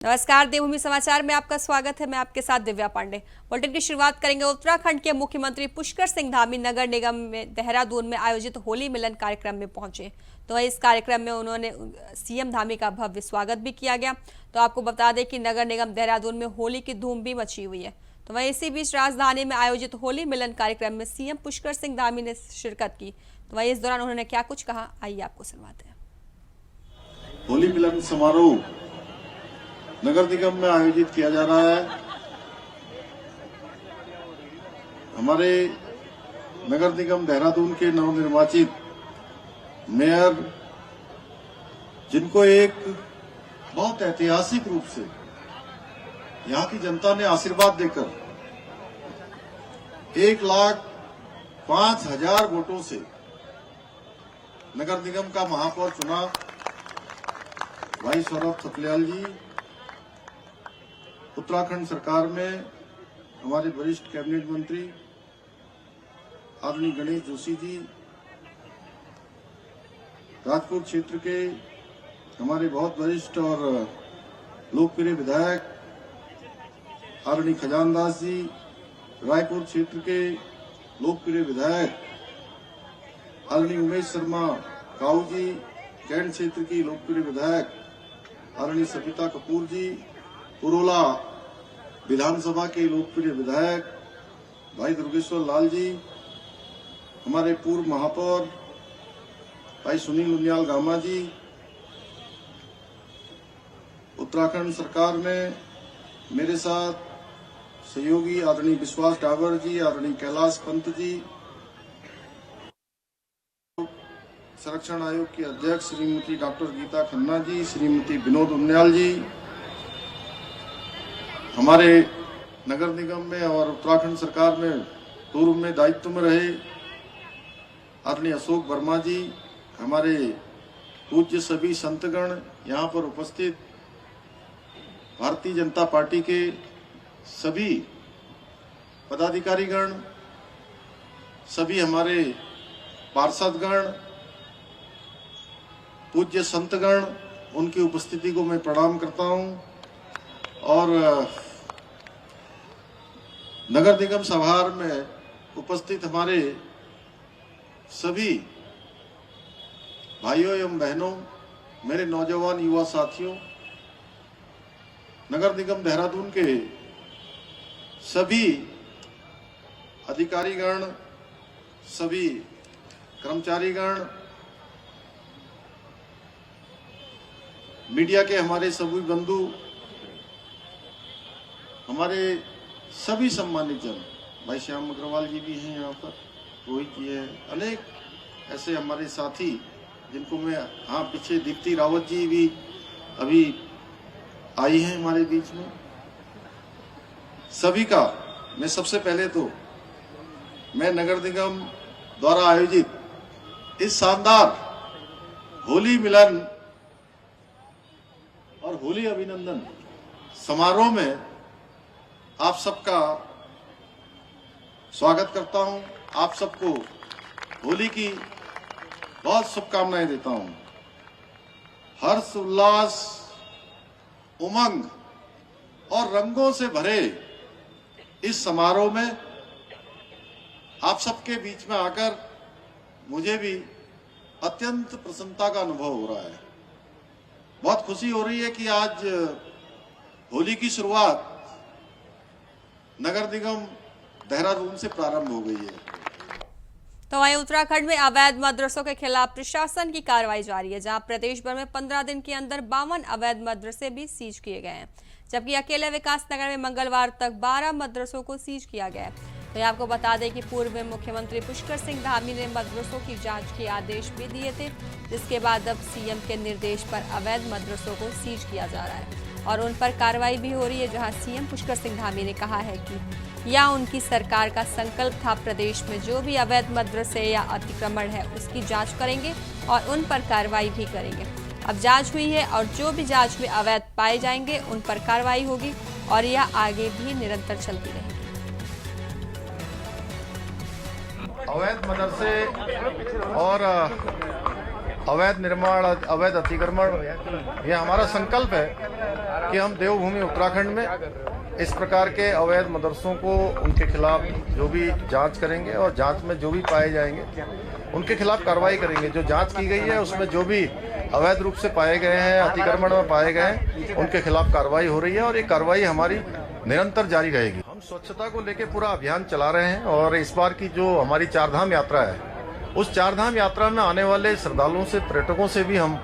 नमस्कार, देवभूमि समाचार में आपका स्वागत है। मैं आपके साथ दिव्या पांडे। बुलेटिन की शुरुआत करेंगे। उत्तराखंड के मुख्यमंत्री पुष्कर सिंह धामी नगर निगम में देहरादून में आयोजित होली मिलन कार्यक्रम में पहुंचे। तो इस कार्यक्रम में उन्होंने सीएम धामी का भव्य स्वागत भी किया गया। तो आपको बता दें कि नगर निगम देहरादून में होली की धूम भी मची हुई है। तो वहीं इसी बीच राजधानी में आयोजित होली मिलन कार्यक्रम में सीएम पुष्कर सिंह धामी ने शिरकत की। तो वहीं इस दौरान उन्होंने क्या कुछ कहा, आइए आपको सुनवाते हैं। होली मिलन समारोह नगर निगम में आयोजित किया जा रहा है। हमारे नगर निगम देहरादून के नवनिर्वाचित मेयर, जिनको एक बहुत ऐतिहासिक रूप से यहाँ की जनता ने आशीर्वाद देकर 1,05,000 वोटों से नगर निगम का महापौर चुना, भाई सौरभ थपलियाल जी। उत्तराखंड सरकार में हमारे वरिष्ठ कैबिनेट मंत्री आदरणीय गणेश जोशी जी, राजपुर क्षेत्र के हमारे बहुत वरिष्ठ और लोकप्रिय विधायक आदरणीय खजानदास जी, रायपुर क्षेत्र के लोकप्रिय विधायक आदरणीय उमेश शर्मा काऊ जी, कैंट क्षेत्र की लोकप्रिय विधायक आदरणीय सविता कपूर जी, पुरोला विधानसभा के लोकप्रिय विधायक भाई दुर्गेश्वर लाल जी, हमारे पूर्व महापौर भाई सुनील उनियाल गामा जी, उत्तराखंड सरकार में मेरे साथ सहयोगी आदरणीय विश्वास डावर जी, आदरणीय कैलाश पंत जी, संरक्षण आयोग की अध्यक्ष श्रीमती डॉक्टर गीता खन्ना जी, श्रीमती विनोद उनियाल जी, हमारे नगर निगम में और उत्तराखंड सरकार में पूर्व में दायित्व में रहे आदरणीय अशोक वर्मा जी, हमारे पूज्य सभी संतगण, यहाँ पर उपस्थित भारतीय जनता पार्टी के सभी पदाधिकारीगण, सभी हमारे पार्षदगण, पूज्य संतगण, उनकी उपस्थिति को मैं प्रणाम करता हूं। और नगर निगम सभागार में उपस्थित हमारे सभी भाइयों एवं बहनों, मेरे नौजवान युवा साथियों, नगर निगम देहरादून के सभी अधिकारीगण, सभी कर्मचारीगण, मीडिया के हमारे सभी बंधु, हमारे सभी सम्मानित जन, भाई श्याम अग्रवाल जी भी हैं यहाँ पर, रोहित जी है, अनेक ऐसे हमारे साथी जिनको मैं, हाँ पीछे दीप्ति रावत जी भी अभी आई हैं हमारे बीच में, सभी का मैं सबसे पहले तो मैं नगर निगम द्वारा आयोजित इस शानदार होली मिलन और होली अभिनंदन समारोह में आप सबका स्वागत करता हूं। आप सबको होली की बहुत शुभकामनाएं देता हूं। हर्ष, उल्लास, उमंग और रंगों से भरे इस समारोह में आप सबके बीच में आकर मुझे भी अत्यंत प्रसन्नता का अनुभव हो रहा है। बहुत खुशी हो रही है कि आज होली की शुरुआत नगर निगम देहरादून से प्रारंभ हो गई है। तो वहीं उत्तराखंड में अवैध मदरसों के खिलाफ प्रशासन की कार्रवाई जारी है, जहां प्रदेश भर में 15 दिन के अंदर 52 अवैध मदरसे भी सीज किए गए हैं, जबकि अकेले विकास नगर में मंगलवार तक 12 मदरसों को सीज किया गया है। तो आपको बता दें कि पूर्व में मुख्यमंत्री पुष्कर सिंह धामी ने मदरसों की जांच के आदेश भी दिए थे, जिसके बाद अब सीएम के निर्देश पर अवैध मदरसों को सीज किया जा रहा है और उन पर कार्रवाई भी हो रही है। जहां सीएम पुष्कर सिंह धामी ने कहा है कि यह उनकी सरकार का संकल्प था, प्रदेश में जो भी अवैध मदरसे या अतिक्रमण है उसकी जांच करेंगे और उन पर कार्रवाई भी करेंगे। अब जांच हुई है और जो भी जांच में अवैध पाए जाएंगे उन पर कार्रवाई होगी और यह आगे भी निरंतर चलती रहेगी। अवैध मदरसे और अवैध निर्माण, अवैध अतिक्रमण, ये हमारा संकल्प है कि हम देवभूमि उत्तराखंड में इस प्रकार के अवैध मदरसों को, उनके खिलाफ जो भी जांच करेंगे और जांच में जो भी पाए जाएंगे उनके खिलाफ कार्रवाई करेंगे। जो जांच की गई है उसमें जो भी अवैध रूप से पाए गए हैं, अतिक्रमण में पाए गए हैं, उनके खिलाफ कार्रवाई हो रही है और ये कार्रवाई हमारी निरंतर जारी रहेगी। हम स्वच्छता को लेकर पूरा अभियान चला रहे हैं और इस बार की जो हमारी चारधाम यात्रा है, उस चारधाम यात्रा में आने वाले श्रद्धालुओं से, पर्यटकों से भी हम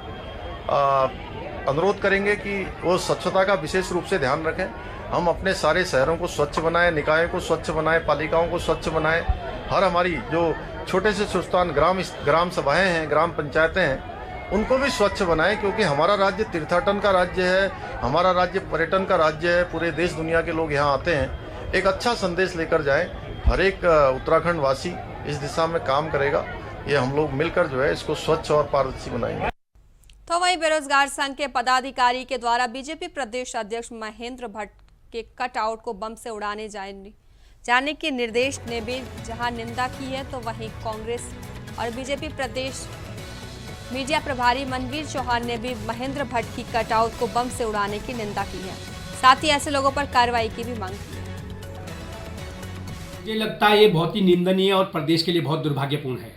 अनुरोध करेंगे कि वो स्वच्छता का विशेष रूप से ध्यान रखें। हम अपने सारे शहरों को स्वच्छ बनाएं, निकायों को स्वच्छ बनाएं, पालिकाओं को स्वच्छ बनाएं। हर हमारी जो छोटे से सुस्तान ग्राम सभाएं हैं, ग्राम पंचायतें हैं, उनको भी स्वच्छ बनाएं, क्योंकि हमारा राज्य तीर्थाटन का राज्य है, हमारा राज्य पर्यटन का राज्य है। पूरे देश दुनिया के लोग यहाँ आते हैं। एक अच्छा संदेश लेकर जाएं। हर एक उत्तराखंड वासी इस दिशा में काम करेगा। ये हम लोग मिलकर जो है इसको स्वच्छ और पारदर्शी बनाएंगे। तो वहीं बेरोजगार संघ के पदाधिकारी के द्वारा बीजेपी प्रदेश अध्यक्ष महेंद्र भट्ट के कटआउट को बम से उड़ाने जाने के निर्देश ने भी जहां निंदा की है, तो वहीं कांग्रेस और बीजेपी प्रदेश मीडिया प्रभारी मनवीर चौहान ने भी महेंद्र भट्ट की कटआउट को बम से उड़ाने की निंदा की है। साथ ही ऐसे लोगों पर कार्रवाई की भी मांग की है। मुझे लगता है ये बहुत ही निंदनीय और प्रदेश के लिए बहुत दुर्भाग्यपूर्ण है।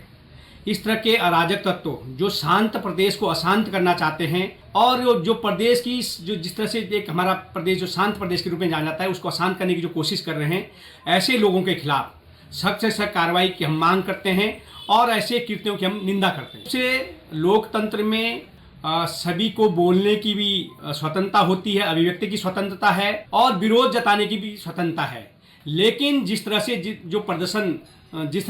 इस तरह के अराजक तत्व जो शांत प्रदेश को अशांत करना चाहते हैं और जो प्रदेश की जो जिस तरह से एक हमारा प्रदेश जो शांत प्रदेश के रूप में जाना जाता है उसको अशांत करने की जो कोशिश कर रहे हैं, ऐसे लोगों के खिलाफ सख्त से सख्त कार्रवाई की हम मांग करते हैं और ऐसे कृत्यों की हम निंदा करते हैं। इससे लोकतंत्र में सभी को बोलने की भी स्वतंत्रता होती है, अभिव्यक्ति की स्वतंत्रता है और विरोध जताने की भी स्वतंत्रता है। लेकिन जिस तरह से जो प्रदर्शन जिस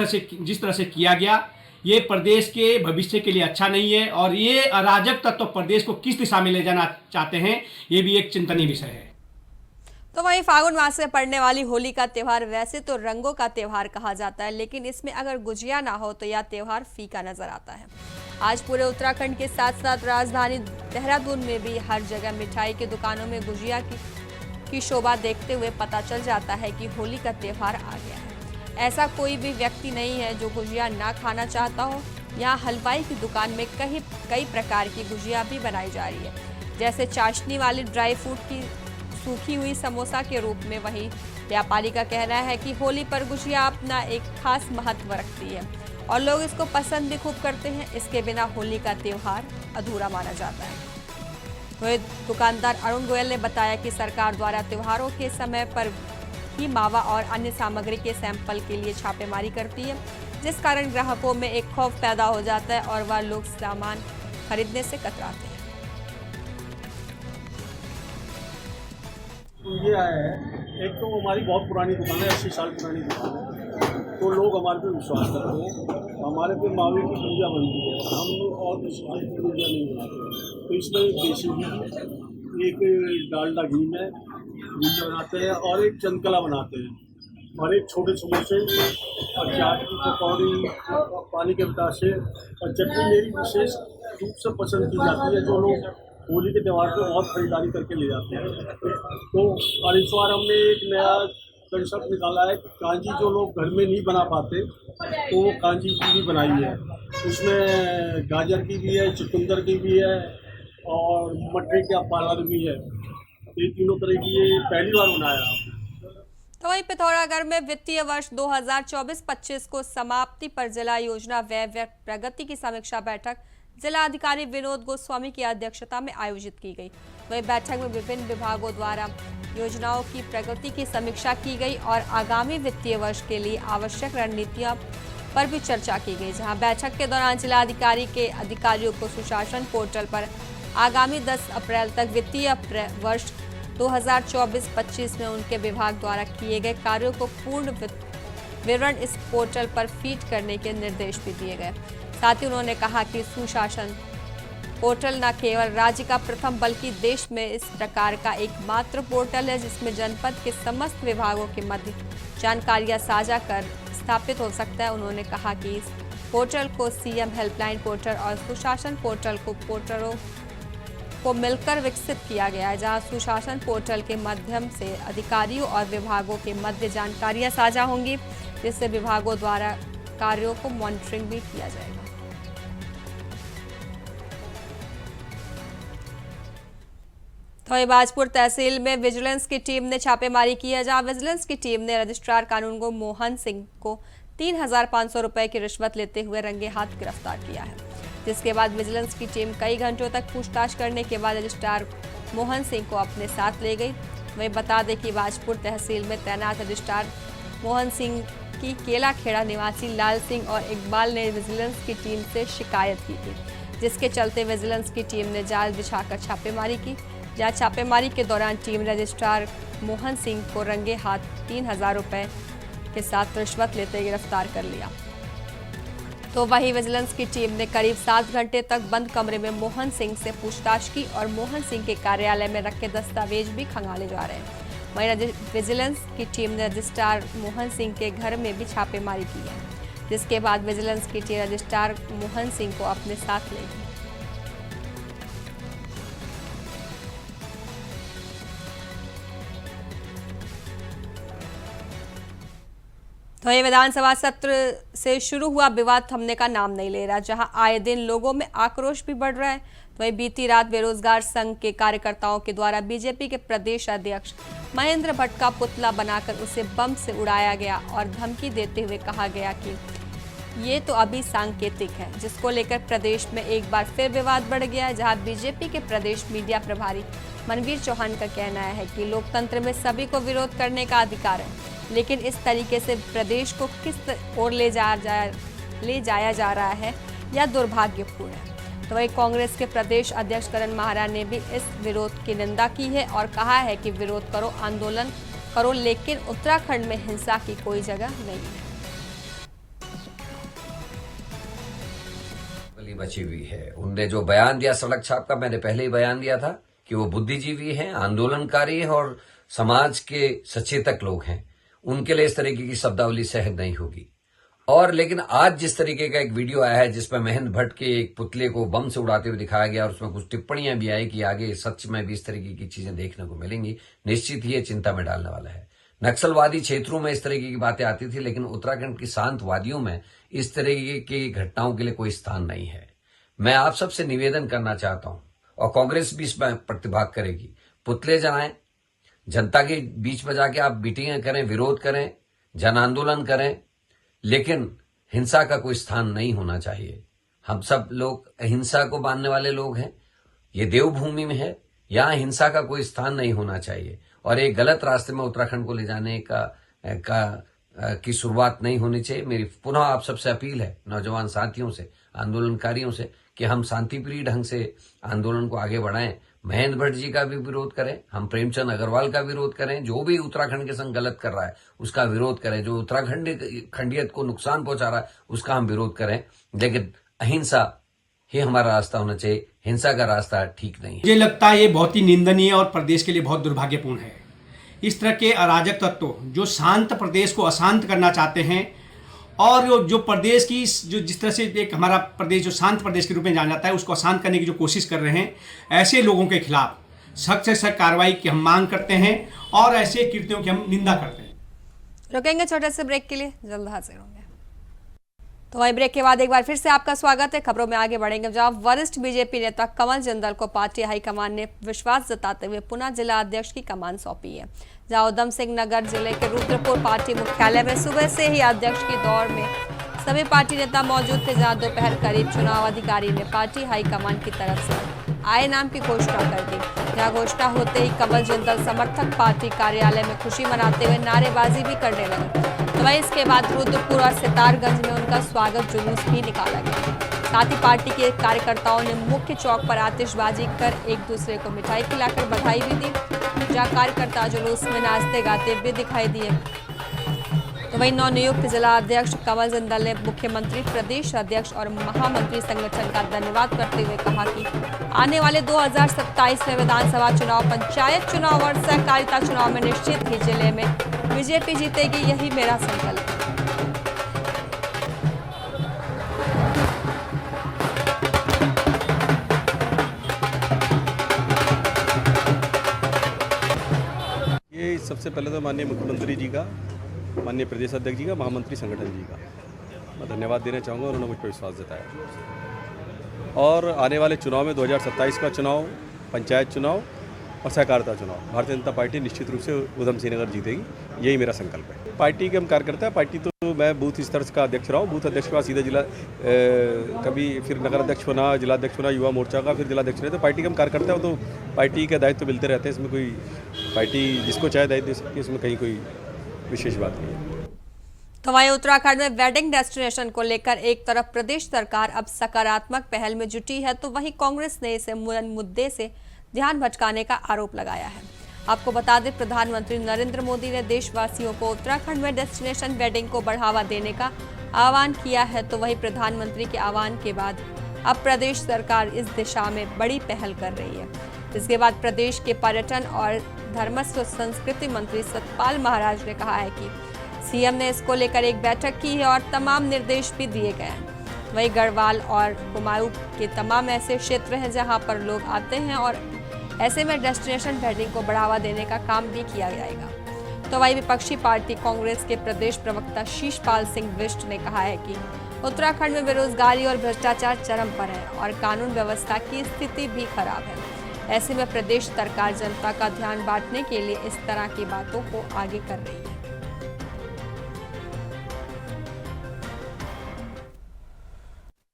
तरह से किया गया, ये प्रदेश के भविष्य के लिए अच्छा नहीं है और ये अराजक तत्व प्रदेश को किस दिशा में ले जाना चाहते हैं, ये भी एक चिंतनीय विषय है। तो वहीं फागुन मास में पड़ने वाली होली का त्यौहार वैसे तो रंगों का त्यौहार कहा जाता है, लेकिन इसमें अगर गुजिया ना हो तो यह त्यौहार फीका नजर आता है। आज पूरे उत्तराखंड के साथ साथ राजधानी देहरादून में भी हर जगह मिठाई की दुकानों में गुजिया की शोभा देखते हुए पता चल जाता है कि होली का त्यौहार आ गया है। ऐसा कोई भी व्यक्ति नहीं है जो गुजिया ना खाना चाहता हो। यहाँ हलवाई की दुकान में कई प्रकार की गुजिया भी बनाई जा रही है, जैसे चाशनी वाली ड्राई फ्रूट की सूखी हुई समोसा के रूप में। वहीं व्यापारी का कहना है कि होली पर गुजिया अपना एक खास महत्व रखती है और लोग इसको पसंद भी खूब करते हैं। इसके बिना होली का त्यौहार अधूरा माना जाता है। वहीं दुकानदार अरुण गोयल ने बताया कि सरकार द्वारा त्योहारों के समय पर ही मावा और अन्य सामग्री के सैंपल के लिए छापेमारी करती है, जिस कारण ग्राहकों में एक खौफ पैदा हो जाता है और वह लोग सामान खरीदने से कतराते हैं। ये आया है, एक तो हमारी बहुत पुरानी दुकान है, 80 साल पुरानी दुकान है, तो लोग हमारे पे विश्वास करते हैं। हमारे पे मावे की गुजिया बनती है, हम और किसी चीज़ की गुजिया नहीं बनाते। तो इसमें एक देसी घी, एक डालडा घी में गुजिया बनाते हैं और एक चंदकला बनाते हैं और एक छोटे समोसे और चाट की पकौड़ी, पानी के बताशे और चटनी मेरी विशेष रूप से पसंद की जाती है, जो लोग होली के त्यौहार को बहुत खरीदारी करके ले जाते हैं। तो और इस बार हमने एक नया कंसेप्ट निकाला है कि कांजी जो लोग घर में नहीं बना पाते तो वो कांजी की भी बनाई है। उसमें गाजर की भी है, चुकंदर की भी है और मटर का पालक भी है। ये तीनों तरह की ये पहली बार बनाया। तो वहीं पिथौरागढ़ में वित्तीय वर्ष 2024-25 को समाप्ति पर जिला योजना व्यय प्रगति की समीक्षा बैठक जिला अधिकारी विनोद गोस्वामी की अध्यक्षता में आयोजित की गई। वहीं बैठक में विभिन्न विभागों द्वारा योजनाओं की प्रगति की समीक्षा की गई और आगामी वित्तीय वर्ष के लिए आवश्यक रणनीतियों पर भी चर्चा की गई। जहां बैठक के दौरान जिला अधिकारी के अधिकारियों को सुशासन पोर्टल पर आगामी 10 अप्रैल तक वित्तीय वर्ष 2024-25 में उनके विभाग द्वारा किए गए कार्यों को पूर्ण विवरण इस पोर्टल पर फीड करने के निर्देश भी दिए गए। साथ ही उन्होंने कहा कि सुशासन पोर्टल न केवल राज्य का प्रथम बल्कि देश में इस प्रकार का एकमात्र पोर्टल है जिसमें जनपद के समस्त विभागों के मध्य जानकारियां साझा कर स्थापित हो सकता है। उन्होंने कहा कि इस पोर्टल को सीएम हेल्पलाइन पोर्टल और सुशासन पोर्टल पोर्टलों को मिलकर विकसित किया गया है, जहां सुशासन पोर्टल के माध्यम से अधिकारियों और विभागों के मध्य जानकारियां साझा होंगी, जिससे विभागों द्वारा कार्यों को मॉनिटरिंग भी किया जाएगा। तो वहीं बाजपुर तहसील में विजिलेंस की टीम ने छापेमारी की है, जहां विजिलेंस की टीम ने रजिस्ट्रार कानूनगो मोहन सिंह को 3,500 रुपए की रिश्वत लेते हुए रंगे हाथ गिरफ्तार किया है, जिसके बाद विजिलेंस की टीम कई घंटों तक पूछताछ करने के बाद रजिस्ट्रार मोहन सिंह को अपने साथ ले गई। वहीं बता दें कि बाजपुर तहसील में तैनात रजिस्ट्रार मोहन सिंह की केला खेड़ा निवासी लाल सिंह और इकबाल ने विजिलेंस की टीम से शिकायत की थी, जिसके चलते विजिलेंस की टीम ने जाल बिछाकर छापेमारी की। जहां छापेमारी के दौरान टीम रजिस्ट्रार मोहन सिंह को रंगे हाथ 3,000 रुपए के साथ रिश्वत लेते गिरफ्तार कर लिया। तो वहीं विजिलेंस की टीम ने करीब 7 घंटे तक बंद कमरे में मोहन सिंह से पूछताछ की और मोहन सिंह के कार्यालय में रखे दस्तावेज भी खंगाले जा रहे हैं। वहीं विजिलेंस की टीम ने रजिस्ट्रार मोहन सिंह के घर में भी छापेमारी की है, जिसके बाद विजिलेंस की टीम रजिस्ट्रार मोहन सिंह को अपने साथ ले गई। तो ये विधानसभा सत्र से शुरू हुआ विवाद थमने का नाम नहीं ले रहा, जहां आए दिन लोगों में आक्रोश भी बढ़ रहा है। तो वही बीती रात बेरोजगार संघ के कार्यकर्ताओं के द्वारा बीजेपी के प्रदेश अध्यक्ष महेंद्र भट्ट का पुतला बनाकर उसे बम से उड़ाया गया और धमकी देते हुए कहा गया कि ये तो अभी सांकेतिक है, जिसको लेकर प्रदेश में एक बार फिर विवाद बढ़ गया है। जहां बीजेपी के प्रदेश मीडिया प्रभारी मनवीर चौहान का कहना है कि लोकतंत्र में सभी को विरोध करने का अधिकार है, लेकिन इस तरीके से प्रदेश को किस ओर ले जाया जा रहा है यह दुर्भाग्यपूर्ण है। तो वही कांग्रेस के प्रदेश अध्यक्ष करण माहरा ने भी इस विरोध की निंदा की है और कहा है कि विरोध करो, आंदोलन करो, लेकिन उत्तराखंड में हिंसा की कोई जगह नहीं है। बची हुई है। उनने जो बयान दिया सड़क छाप का, मैंने पहले ही बयान दिया था कि वो बुद्धिजीवी हैं, आंदोलनकारी हैं और समाज के सचेतक लोग हैं। उनके लिए इस तरीके की शब्दावली सहज नहीं होगी। और लेकिन आज जिस तरीके का एक वीडियो आया है जिसमें महेंद्र भट्ट के एक पुतले को बम से उड़ाते हुए दिखाया गया और उसमें कुछ टिप्पणियां भी आई कि आगे सच में भी इस तरीके की चीजें देखने को मिलेंगी, निश्चित ही ये चिंता में डालने वाला है। नक्सलवादी क्षेत्रों में इस तरीके की बातें आती थी, लेकिन उत्तराखंड की शांत वादियों में इस तरीके की घटनाओं के लिए कोई स्थान नहीं है। मैं आप सबसे निवेदन करना चाहता हूं और कांग्रेस भी इसमें प्रतिभाग करेगी, पुतले जलाएं, जनता के बीच में जाके आप मीटिंगें करें, विरोध करें, जन आंदोलन करें, लेकिन हिंसा का कोई स्थान नहीं होना चाहिए। हम सब लोग अहिंसा को मानने वाले लोग हैं। ये देवभूमि में है, यहां हिंसा का कोई स्थान नहीं होना चाहिए और एक गलत रास्ते में उत्तराखंड को ले जाने की शुरुआत नहीं होनी चाहिए। मेरी पुनः आप सबसे अपील है, नौजवान साथियों से, आंदोलनकारियों से, कि हम शांतिप्रिय ढंग से आंदोलन को आगे बढ़ाएं। महेंद्र भट्ट जी का भी विरोध करें, हम प्रेमचंद अग्रवाल का विरोध करें, जो भी उत्तराखंड के संग गलत कर रहा है उसका विरोध करें, जो उत्तराखंड खंडियत को नुकसान पहुंचा रहा है उसका हम विरोध करें, लेकिन अहिंसा ही हमारा रास्ता होना चाहिए। हिंसा का रास्ता ठीक नहीं है। मुझे लगता है ये बहुत ही निंदनीय और प्रदेश के लिए बहुत दुर्भाग्यपूर्ण है। इस तरह के अराजक तत्व जो शांत प्रदेश को अशांत करना चाहते हैं और जो प्रदेश की जो जिस तरह से एक हमारा प्रदेश जो शांत प्रदेश के रूप में जाना जाता है उसको अशांत करने की जो कोशिश कर रहे हैं, ऐसे लोगों के खिलाफ सख्त से सख्त कार्रवाई की हम मांग करते हैं और ऐसे कृत्यों की हम निंदा करते हैं। रुकेंगे छोटे से ब्रेक के लिए, जल्द हाजिर होंगे। तो वही ब्रेक के बाद एक बार फिर से आपका स्वागत है। खबरों में आगे बढ़ेंगे, जहां वरिष्ठ बीजेपी नेता कमल जिंदल को पार्टी हाईकमान ने विश्वास जताते हुए पुनः जिला अध्यक्ष की कमान सौंपी है। जहां उधम सिंह नगर जिले के रुद्रपुर पार्टी मुख्यालय में सुबह से ही अध्यक्ष की दौड़ में सभी पार्टी नेता मौजूद थे। जहां दोपहर करीब चुनाव अधिकारी ने पार्टी हाईकमान की तरफ से आए नाम की घोषणा कर दी। जहां घोषणा होते ही कमल जिंदल समर्थक पार्टी कार्यालय में खुशी मनाते हुए नारेबाजी भी करने लगे। तो वहीं इसके बाद रुद्रपुर और सितारगंज में उनका स्वागत जुलूस भी निकाला गया। साथ ही पार्टी के कार्यकर्ताओं ने मुख्य चौक पर आतिशबाजी कर एक दूसरे को मिठाई खिलाकर बधाई भी दी। जहां कार्यकर्ता जुलूस में नाचते गाते भी दिखाई दिए। तो वहीं नवनियुक्त जिला अध्यक्ष कमल जिंदल ने मुख्यमंत्री, प्रदेश अध्यक्ष और महामंत्री संगठन का धन्यवाद करते हुए कहा कि आने वाले 2027 में विधानसभा चुनाव, पंचायत चुनाव और सहकारिता चुनाव में निश्चित ही जिले में बीजेपी जीतेगी, यही मेरा संकल्प है। ये सबसे पहले तो माननीय मुख्यमंत्री जी का, माननीय प्रदेश अध्यक्ष जी का, महामंत्री संगठन जी का मैं धन्यवाद देना चाहूँगा। उन्होंने मुझ पर विश्वास जताया और आने वाले चुनाव में 2027 का चुनाव, पंचायत चुनाव और सहकारिता चुनाव। भारतीय जनता पार्टी निश्चित रूप से उधम सिंह नगर जीतेगी, यही मेरा संकल्प है। पार्टी के हम कार्यकर्ता हैं। पार्टी तो मैं बूथ स्तर का अध्यक्ष रहा हूँ। बूथ अध्यक्ष के बाद सीधा जिला कभी फिर नगर अध्यक्ष बना, जिला अध्यक्ष बना, युवा मोर्चा का, फिर जिला अध्यक्ष रहे। तो पार्टी के हम कार्यकर्ता हैं, तो पार्टी के दायित्व मिलते रहते हैं। इसमें कोई पार्टी जिसको चाहे दायित्व दे सकती है, इसमें कहीं कोई विशेष बात नहीं है। तो वहीं उत्तराखंड में वेडिंग डेस्टिनेशन को लेकर एक तरफ प्रदेश सरकार अब सकारात्मक पहल में जुटी है, तो वहीं कांग्रेस ने इसे मुद्दे से ध्यान भटकाने का आरोप लगाया है। आपको बता दें, प्रधानमंत्री नरेंद्र मोदी ने देशवासियों को उत्तराखंड में डेस्टिनेशन वेडिंग को बढ़ावा देने का आह्वान किया है। तो वहीं प्रधानमंत्री के आह्वान के बाद अब प्रदेश सरकार इस दिशा में बड़ी पहल कर रही है। इसके बाद प्रदेश के पर्यटन और धर्मस्व संस्कृति मंत्री सतपाल महाराज ने कहा है कि सीएम ने इसको लेकर एक बैठक की है और तमाम निर्देश भी दिए गए हैं। वहीं गढ़वाल और कुमाऊं के तमाम ऐसे क्षेत्र हैं जहां पर लोग आते हैं और ऐसे में डेस्टिनेशन वेडिंग को बढ़ावा देने का काम भी किया जाएगा। तो वहीं विपक्षी पार्टी कांग्रेस के प्रदेश प्रवक्ता शीशपाल सिंह बिष्ट ने कहा है कि उत्तराखंड में बेरोजगारी और भ्रष्टाचार चरम पर है और कानून व्यवस्था की स्थिति भी खराब है। ऐसे में प्रदेश सरकार जनता का ध्यान बांटने के लिए इस तरह की बातों को आगे कर रही है।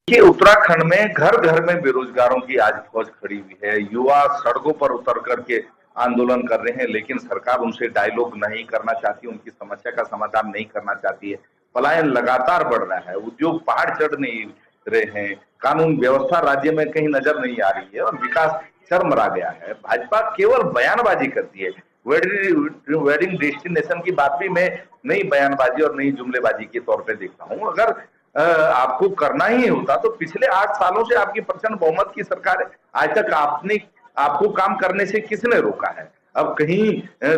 कि उत्तराखंड में घर घर में बेरोजगारों की आज फौज खड़ी हुई है। युवा सड़कों पर उतर करके आंदोलन कर रहे हैं, लेकिन सरकार उनसे डायलॉग नहीं करना चाहती, उनकी समस्या का समाधान नहीं करना चाहती है। पलायन लगातार बढ़ रहा है, उद्योग पहाड़ चढ़ नहीं रहे हैं, कानून व्यवस्था राज्य में कहीं नजर नहीं आ रही है और विकास चरमरा गया है। भाजपा केवल बयानबाजी करती है। वेडिंग डेस्टिनेशन की बात भी मैं नई बयानबाजी और नई जुमलेबाजी के तौर पे देखता हूँ। अगर आपको करना ही होता तो पिछले 8 सालों से आपकी प्रचंड बहुमत की सरकार है, आज तक आपको काम करने से किसने रोका है? अब कहीं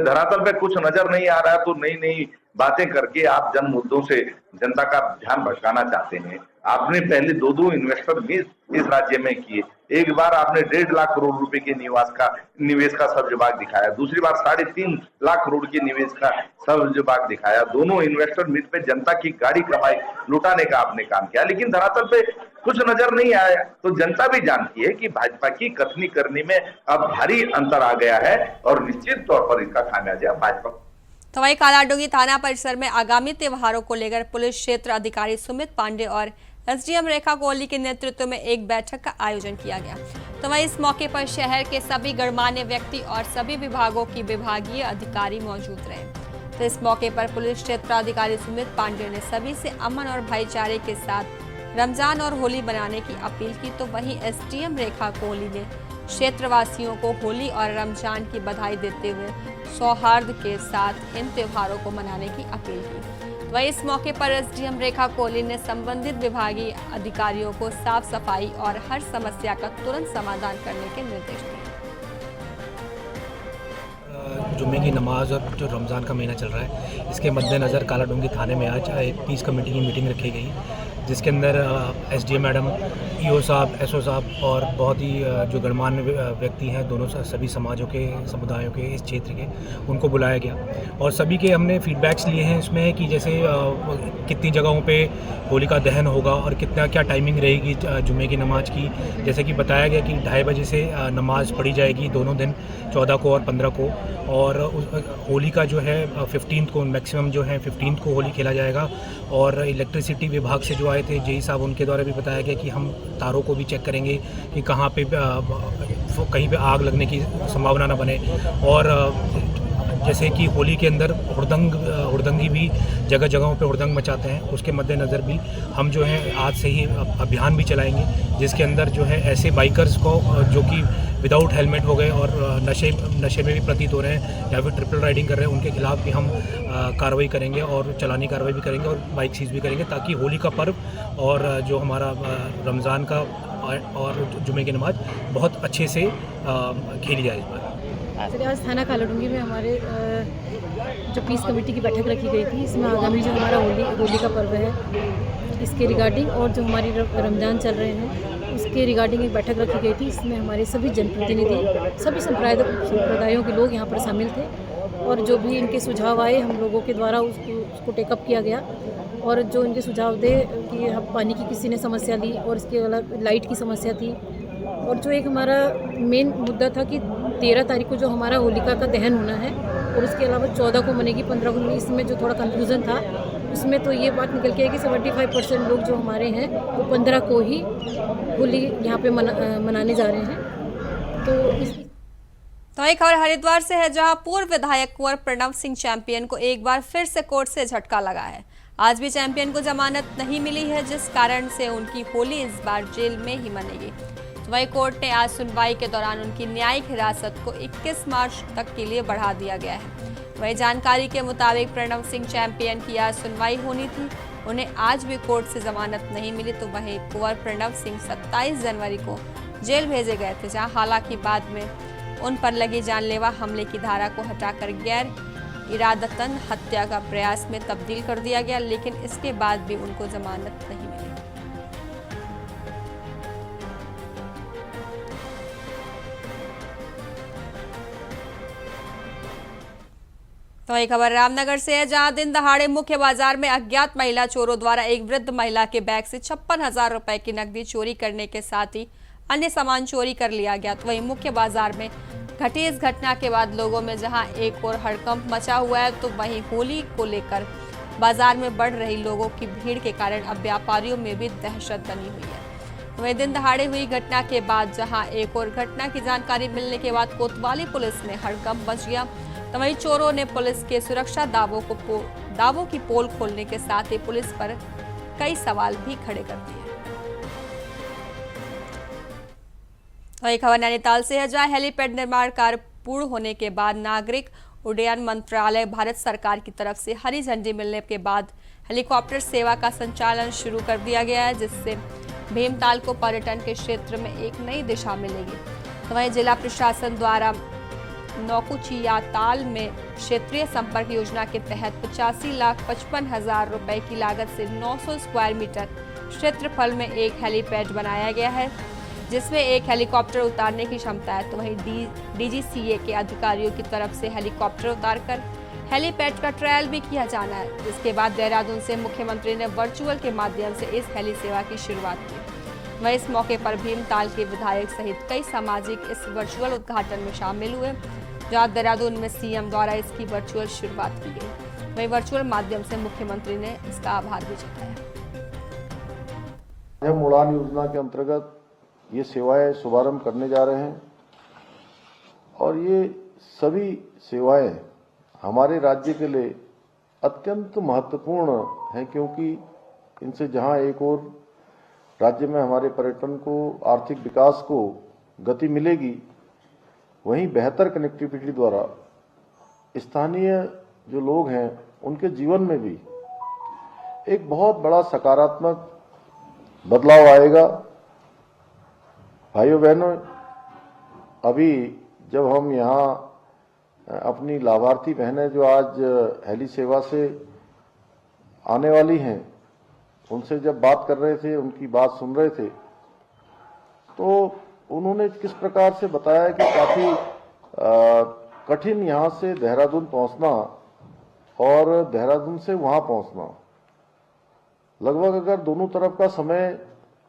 धरातल पे कुछ नजर नहीं आ रहा है तो नई नई बातें करके आप जन मुद्दों से जनता का ध्यान भटकाना चाहते हैं। आपने पहले 2 इन्वेस्टर इस राज्य में किए। एक बार आपने 1.5 लाख करोड़ रुपए के निवेश का सब्जबाग दिखाया, दूसरी बार 3.5 लाख करोड़ के निवेश का सब्जबाग दिखाया। दोनों इन्वेस्टर मीट पे जनता की गाड़ी कमाई लुटाने का आपने काम किया, लेकिन धरातल पे कुछ नजर नहीं आया। तो जनता भी जानती है कि भाजपा की कथनी करनी में अब भारी अंतर आ गया है और निश्चित तौर पर इसका खामियाजा भाजपा। तो वहीं कालाडूंगी थाना परिसर में आगामी त्योहारों को लेकर पुलिस क्षेत्र अधिकारी सुमित पांडे और एसडीएम रेखा कोहली के नेतृत्व में एक बैठक का आयोजन किया गया। तो वहीं इस मौके पर शहर के सभी गणमान्य व्यक्ति और सभी विभागों की विभागीय अधिकारी मौजूद रहे। तो इस मौके पर पुलिस क्षेत्र अधिकारी सुमित पांडे ने सभी से अमन और भाईचारे के साथ रमजान और होली मनाने की अपील की। तो वहीं एसडीएम रेखा कोहली ने क्षेत्रवासियों को होली और रमजान की बधाई देते हुए सौहार्द के साथ इन त्योहारों को मनाने की अपील की। वहीं इस मौके पर एसडीएम रेखा कोहली ने संबंधित विभागीय अधिकारियों को साफ सफाई और हर समस्या का तुरंत समाधान करने के निर्देश दिए। जुम्मे की नमाज और जो रमज़ान का महीना चल रहा है, इसके मद्देनज़र कालाडूंगी थाने में आज एक पीस कमेटी की मीटिंग रखी गई, जिसके अंदर एसडीएम मैडम, ईओ साहब, एसओ साहब और बहुत ही जो गणमान्य व्यक्ति हैं दोनों सभी समाजों के, समुदायों के, इस क्षेत्र के, उनको बुलाया गया और सभी के हमने फीडबैक्स लिए हैं इसमें कि जैसे कितनी जगहों पे होली का दहन होगा और क्या टाइमिंग रहेगी जुम्मे की नमाज की। जैसे कि बताया गया कि 2:30 बजे से नमाज पढ़ी जाएगी दोनों दिन, 14 को और 15 को, और होली का जो है 15 को मैक्सिमम जो है 15 को होली खेला जाएगा। और इलेक्ट्रिसिटी विभाग से जो आए थे जेई साहब, उनके द्वारा भी बताया गया कि हम तारों को भी चेक करेंगे कि कहाँ पे कहीं पे आग लगने की संभावना न बने। और जैसे कि होली के अंदर हुड़दंगी भी जगह जगहों पे हुड़दंग मचाते हैं, उसके मद्देनज़र भी हम जो है आज से ही अभियान भी चलाएंगे, जिसके अंदर जो है ऐसे बाइकर्स को जो कि विदाउट हेलमेट हो गए और नशे में भी प्रतीत हो रहे हैं या फिर ट्रिपल राइडिंग कर रहे हैं, उनके खिलाफ भी हम कार्रवाई करेंगे और चालानी कार्रवाई भी करेंगे और बाइक सीज भी करेंगे, ताकि होली का पर्व और जो हमारा रमज़ान का और जुम्मे की नमाज बहुत अच्छे से खेली जाए इस बार। आज थाना कालाडूंगी में हमारे जो पीस कमेटी की बैठक रखी गई थी, इसमें आगामी जो हमारा होली का पर्व है इसके रिगार्डिंग और जो हमारी रमज़ान चल रहे हैं उसके रिगार्डिंग एक बैठक रखी गई थी। इसमें हमारे सभी जनप्रतिनिधि, सभी संप्रदायों के लोग यहाँ पर शामिल थे और जो भी इनके सुझाव आए हम लोगों के द्वारा उसको टेकअप किया गया। और जो इनके सुझाव थे कि हम पानी की किसी ने समस्या ली और इसके अलग लाइट की समस्या थी, और जो एक हमारा मेन मुद्दा था कि 13 तारीख को जो हमारा होलिका का दहन होना है और उसके अलावा 14 को मनेगी, 15 को मनेगी। इसमें जो थोड़ा कन्फ्यूज़न था उसमें तो ये बात निकल के है कि 75% लोग जो हमारे हैं वो 15 को ही होली यहाँ पे मनाने जा रहे हैं। तो एक खबर हरिद्वार से है, जहां पूर्व विधायक कुंवर प्रणव सिंह चैंपियन को एक बार फिर से कोर्ट से झटका लगा है। आज भी चैंपियन को जमानत नहीं मिली है, जिस कारण से उनकी होली इस बार जेल में ही मनेगी। तो वही कोर्ट ने आज सुनवाई के दौरान उनकी न्यायिक हिरासत को 21 मार्च तक के लिए बढ़ा दिया गया है। वही जानकारी के मुताबिक प्रणव सिंह चैंपियन की आज सुनवाई होनी थी, उन्हें आज भी कोर्ट से जमानत नहीं मिली। तो वही कुंवर प्रणव सिंह 27 जनवरी को जेल भेजे गए थे, जहाँ हालांकि बाद में उन पर लगी जानलेवा हमले की धारा को हटाकर गैर इरादतन हत्या का प्रयास में तब्दील कर दिया गया, लेकिन इसके बाद भी उनको जमानत नहीं मिली। तो एक खबर रामनगर से है, जहां दिन दहाड़े मुख्य बाजार में अज्ञात महिला चोरों द्वारा एक वृद्ध महिला के बैग से 56,000 रुपए की नकदी चोरी करने के साथ ही अन्य सामान चोरी कर लिया गया। तो वहीं मुख्य बाजार में घटी इस घटना के बाद लोगों में जहां एक और हड़कंप मचा हुआ है, तो वहीं होली को लेकर बाजार में बढ़ रही लोगों की भीड़ के कारण अब व्यापारियों में भी दहशत बनी हुई है। तो वहीं दिन दहाड़े हुई घटना के बाद जहां एक और घटना की जानकारी मिलने के बाद कोतवाली पुलिस में हड़कंप मच गया। तो वहीं चोरों ने पुलिस के सुरक्षा दावों की पोल खोलने के साथ ही पुलिस पर कई सवाल भी खड़े कर दिए। तो एक खबर नैनीताल से है, जहां हेलीपैड निर्माण कार्य पूर्ण होने के बाद नागरिक उड्डयन मंत्रालय भारत सरकार की तरफ से हरी झंडी मिलने के बाद हेलीकॉप्टर सेवा का संचालन शुरू कर दिया गया है, जिससे भीमताल को पर्यटन के क्षेत्र में एक नई दिशा मिलेगी। तो वहीं जिला प्रशासन द्वारा नौकुचियाताल में क्षेत्रीय संपर्क योजना के तहत 85,55,000 रुपए की लागत से 900 स्क्वायर मीटर क्षेत्रफल में एक हेलीपैड बनाया गया है, जिसमें एक हेलीकॉप्टर उतारने की क्षमता है। तो वहीं DGCA के अधिकारियों की तरफ से हेलीकॉप्टर उतारकर हेलीपैड का ट्रायल भी किया जाना है, जिसके बाद देहरादून से मुख्यमंत्री ने वर्चुअल के माध्यम से इस हेली सेवा की शुरुआत की। वहीं इस मौके पर भीमताल के विधायक सहित कई सामाजिक इस वर्चुअल उद्घाटन में शामिल हुए, जहां देहरादून में CM द्वारा इसकी वर्चुअल शुरुआत की गई। वहीं वर्चुअल माध्यम से मुख्यमंत्री ने इसका आभार भी जताया। हम उड़ान योजना के अंतर्गत ये सेवाएं शुभारंभ करने जा रहे हैं और ये सभी सेवाएं हमारे राज्य के लिए अत्यंत महत्वपूर्ण हैं, क्योंकि इनसे जहां एक और राज्य में हमारे पर्यटन को, आर्थिक विकास को गति मिलेगी, वहीं बेहतर कनेक्टिविटी द्वारा स्थानीय जो लोग हैं उनके जीवन में भी एक बहुत बड़ा सकारात्मक बदलाव आएगा। भाइयों बहनों, अभी जब हम यहाँ अपनी लाभार्थी बहनें जो आज हेली सेवा से आने वाली हैं, उनसे जब बात कर रहे थे, उनकी बात सुन रहे थे, तो उन्होंने किस प्रकार से बताया कि काफ़ी कठिन यहाँ से देहरादून पहुँचना और देहरादून से वहाँ पहुँचना, लगभग अगर दोनों तरफ का समय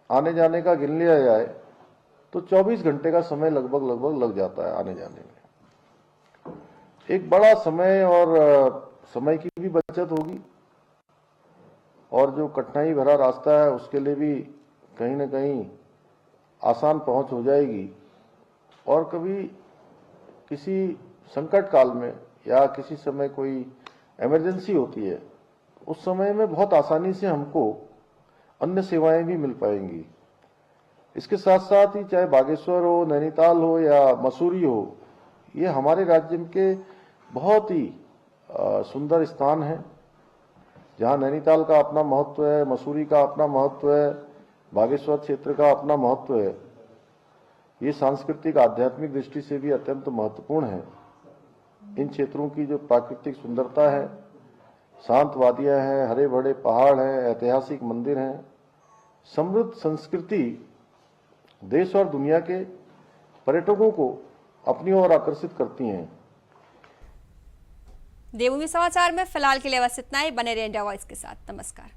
आने जाने का गिन लिया जाए तो 24 घंटे का समय लगभग लग जाता है आने जाने में। एक बड़ा समय और समय की भी बचत होगी और जो कठिनाई भरा रास्ता है उसके लिए भी कहीं ना कहीं आसान पहुंच हो जाएगी। और कभी किसी संकट काल में या किसी समय कोई इमरजेंसी होती है, उस समय में बहुत आसानी से हमको अन्य सेवाएं भी मिल पाएंगी। इसके साथ साथ ही चाहे बागेश्वर हो, नैनीताल हो या मसूरी हो, ये हमारे राज्य के बहुत ही सुंदर स्थान हैं, जहाँ नैनीताल का अपना महत्व है, मसूरी का अपना महत्व है, बागेश्वर क्षेत्र का अपना महत्व है। ये सांस्कृतिक आध्यात्मिक दृष्टि से भी अत्यंत महत्वपूर्ण है। इन क्षेत्रों की जो प्राकृतिक सुंदरता है, शांत वादियां हैं, हरे भरे पहाड़ हैं, ऐतिहासिक मंदिर हैं, समृद्ध संस्कृति देश और दुनिया के पर्यटकों को अपनी ओर आकर्षित करती हैं। देवभूमि समाचार में फिलहाल के लिए बस इतना ही। बने रहिए इंडिया वॉइस के साथ। नमस्कार।